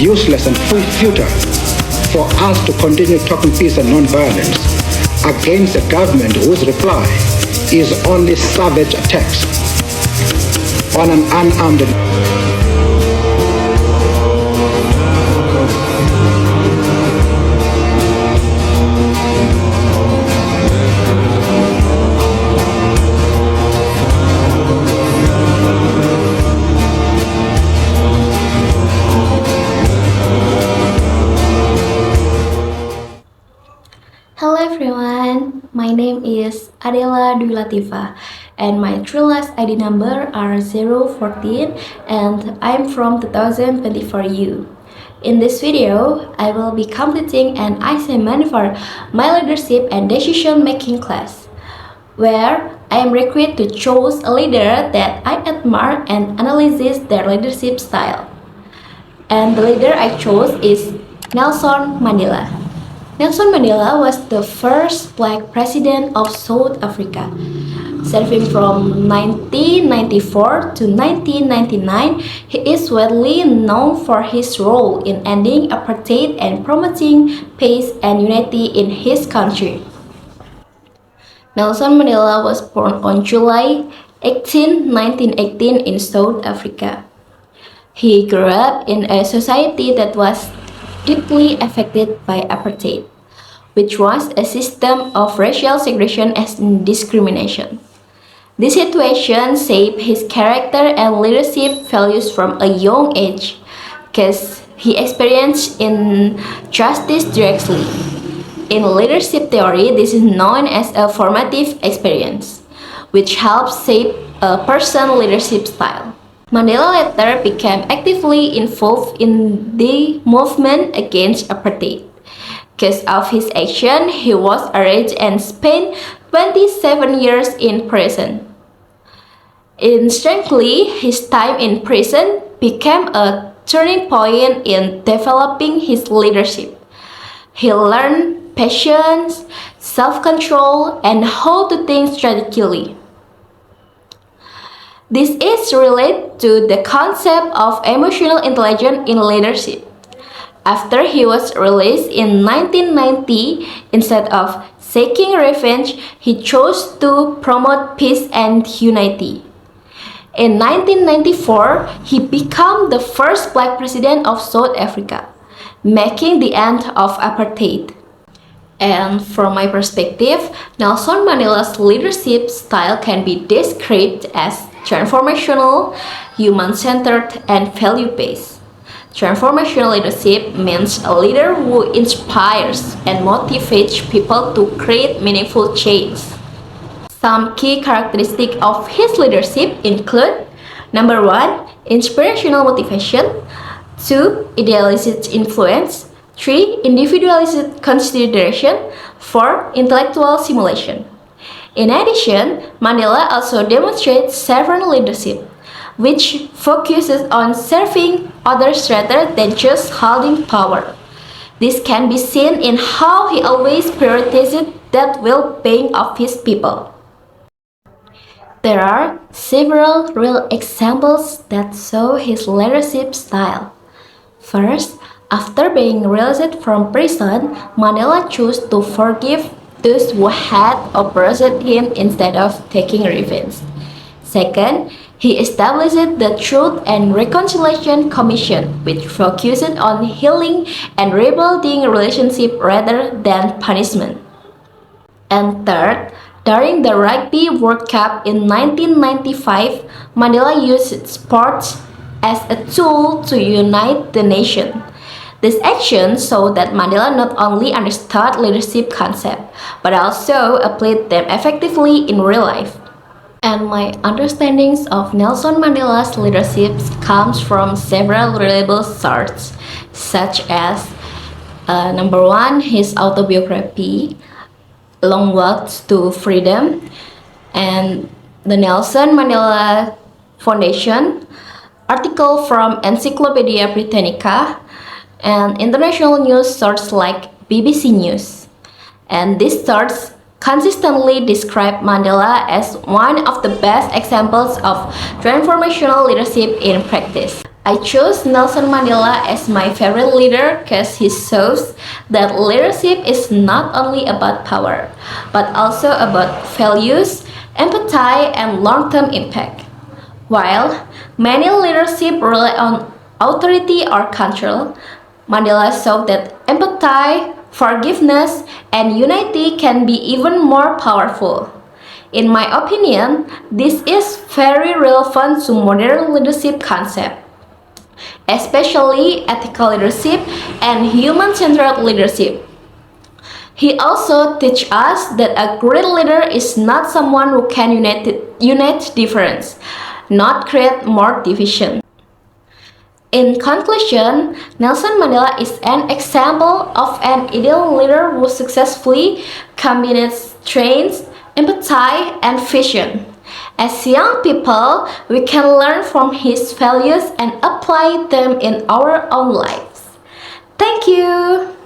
useless and futile for us to continue talking peace and non-violence against a government whose reply is only savage attacks on an unarmed. Hello everyone, my name is Adela Dwi Latifa and my true last ID number are 014 and I'm from 2024U. In this video, I will be completing an assignment for my leadership and decision making class, where I am required to choose a leader that I admire and analyze their leadership style. And the leader I chose is Nelson Mandela. Nelson Mandela was the first black president of South Africa, serving from 1994 to 1999. He is widely known for his role in ending apartheid and promoting peace and unity in his country. Nelson Mandela was born on July 18, 1918 in South Africa. He grew up in a society that was deeply affected by apartheid, which was a system of racial segregation and discrimination. This situation shaped his character and leadership values from a young age, because he experienced injustice directly. In leadership theory, this is known as a formative experience, which helps shape a person's leadership style. Mandela later became actively involved in the movement against apartheid. Because of his action, he was arrested and spent 27 years in prison. Instantly, his time in prison became a turning point in developing his leadership. He learned patience, self-control, and how to think strategically. This is related to the concept of emotional intelligence in leadership. After he was released in 1990, instead of seeking revenge, he chose to promote peace and unity. In 1994, he became the first black president of South Africa, making the end of apartheid. And from my perspective, Nelson Mandela's leadership style can be described as transformational, human-centered, and value-based. Transformational leadership means a leader who inspires and motivates people to create meaningful change. Some key characteristics of his leadership include: number 1, inspirational motivation; 2, idealistic influence; 3, individualistic consideration; 4, intellectual simulation. In addition, Mandela also demonstrates servant leadership, which focuses on serving others rather than just holding power. This can be seen in how he always prioritized the well-being of his people. There are several real examples that show his leadership style. First, after being released from prison, Mandela chose to forgive those who had oppressed him instead of taking revenge. Second, he established the Truth and Reconciliation Commission, which focused on healing and rebuilding relationships rather than punishment. And third, during the Rugby World Cup in 1995, Mandela used sports as a tool to unite the nation. This action showed that Mandela not only understood leadership concepts, but also applied them effectively in real life. And my understandings of Nelson Mandela's leadership comes from several reliable sources, such as number 1, his autobiography, Long Walk to Freedom, and the Nelson Mandela Foundation, article from Encyclopedia Britannica, and international news sources like BBC News. And these sources consistently describe Mandela as one of the best examples of transformational leadership in practice. I chose Nelson Mandela as my favorite leader because he shows that leadership is not only about power, but also about values, empathy, and long-term impact. While many leadership rely on authority or control, Mandela showed that empathy, forgiveness, and unity can be even more powerful. In my opinion, this is very relevant to modern leadership concept, especially ethical leadership and human-centered leadership. He also teaches us that a great leader is not someone who can unite difference, not create more division. In conclusion, Nelson Mandela is an example of an ideal leader who successfully combines strength, empathy, and vision. As young people, we can learn from his values and apply them in our own lives. Thank you!